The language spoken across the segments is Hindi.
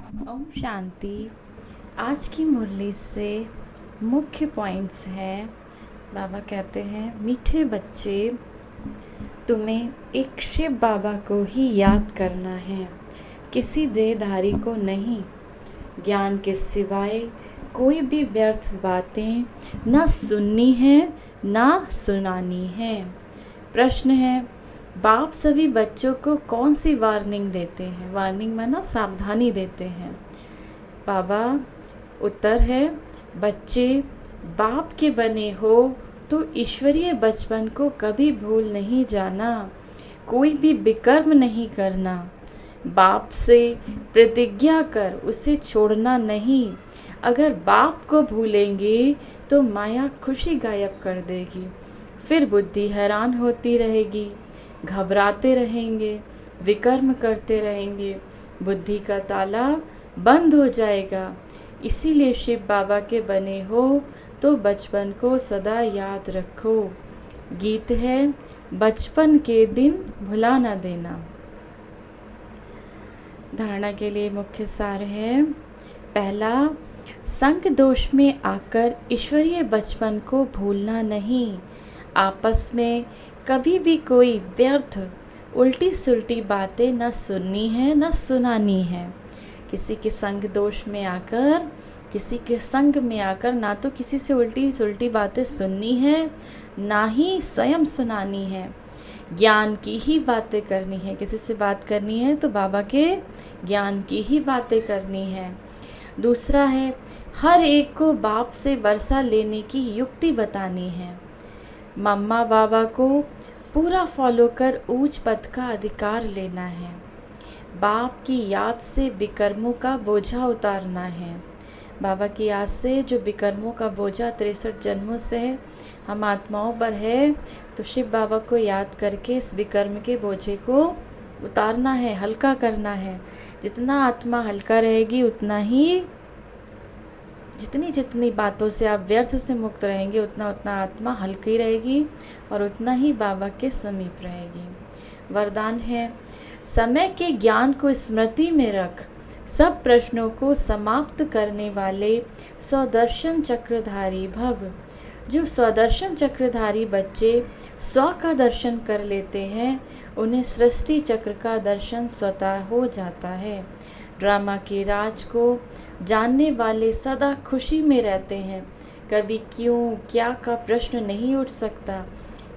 ओम शांति। आज की मुरली से मुख्य पॉइंट्स हैं। बाबा कहते हैं, मीठे बच्चे, तुम्हें एक शिव बाबा को ही याद करना है, किसी देहधारी को नहीं। ज्ञान के सिवाय कोई भी व्यर्थ बातें ना सुननी है ना सुनानी है। प्रश्न है, बाप सभी बच्चों को कौन सी वार्निंग देते हैं? वार्निंग माना सावधानी देते हैं। बाबा उत्तर है, बच्चे बाप के बने हो तो ईश्वरीय बचपन को कभी भूल नहीं जाना, कोई भी विकर्म नहीं करना। बाप से प्रतिज्ञा कर उसे छोड़ना नहीं। अगर बाप को भूलेंगे तो माया खुशी गायब कर देगी, फिर बुद्धि हैरान होती रहेगी, घबराते रहेंगे, विकर्म करते रहेंगे, बुद्धि का ताला बंद हो जाएगा। इसीलिए शिव बाबा के बने हो तो बचपन को सदा याद रखो। गीत है, बचपन के दिन भुला ना देना। धारणा के लिए मुख्य सार है, पहला, संग दोष में आकर ईश्वरीय बचपन को भूलना नहीं। आपस में कभी भी कोई व्यर्थ उल्टी सुल्टी बातें न सुननी है न सुनानी है। किसी के संग दोष में आकर, किसी के संग में आकर ना तो किसी से उल्टी सुल्टी बातें सुननी है ना ही स्वयं सुनानी है। ज्ञान की ही बातें करनी है। किसी से बात करनी है तो बाबा के ज्ञान की ही बातें करनी है। दूसरा है, हर एक को बाप से वर्षा लेने की युक्ति बतानी है। मम्मा बाबा को पूरा फॉलो कर ऊंच पद का अधिकार लेना है। बाप की याद से विकर्मों का बोझा उतारना है। बाबा की याद से जो विकर्मों का बोझा 63 जन्मों से हम आत्माओं पर है, तो शिव बाबा को याद करके इस विकर्म के बोझे को उतारना है, हल्का करना है। जितना आत्मा हल्का रहेगी उतना ही, जितनी जितनी बातों से आप व्यर्थ से मुक्त रहेंगे उतना उतना आत्मा हल्की रहेगी और उतना ही बाबा के समीप रहेगी। वरदान है, समय के ज्ञान को स्मृति में रख, सब प्रश्नों को समाप्त करने वाले स्वदर्शन चक्रधारी भव। जो स्वदर्शन चक्रधारी बच्चे 100 का दर्शन कर लेते हैं, उन्हें सृष्टि चक्र का दर्शन स्वतः हो जाता है। ड्रामा के राज को जानने वाले सदा खुशी में रहते हैं। कभी क्यों क्या का प्रश्न नहीं उठ सकता,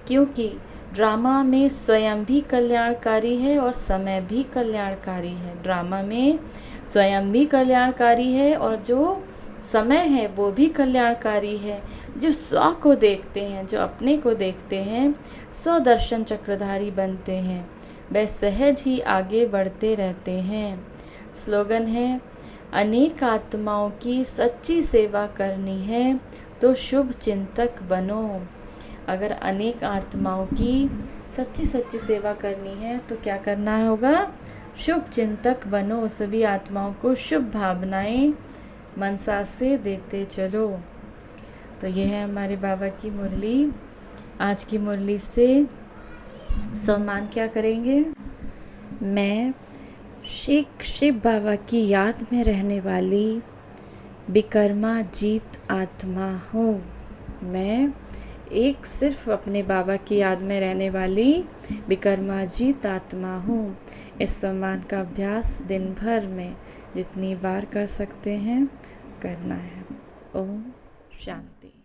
क्योंकि ड्रामा में स्वयं भी कल्याणकारी है और समय भी कल्याणकारी है। ड्रामा में स्वयं भी कल्याणकारी है और जो समय है वो भी कल्याणकारी है। जो स्व को देखते हैं, जो अपने को देखते हैं, स्वदर्शन चक्रधारी बनते हैं, वे सहज ही आगे बढ़ते रहते हैं। स्लोगन है, अनेक आत्माओं की सच्ची सेवा करनी है तो शुभ चिंतक बनो। अगर अनेक आत्माओं की सच्ची सच्ची सेवा करनी है तो क्या करना होगा? शुभ चिंतक बनो। सभी आत्माओं को शुभ भावनाएं मनसा से देते चलो। तो यह है हमारे बाबा की मुरली। आज की मुरली से सम्मान क्या करेंगे? मैं शिव बाबा की याद में रहने वाली विकर्मा जीत आत्मा हूँ। मैं एक सिर्फ अपने बाबा की याद में रहने वाली विकर्मा जीत आत्मा हूँ। इस सम्मान का अभ्यास दिन भर में जितनी बार कर सकते हैं करना है। ओम शांति।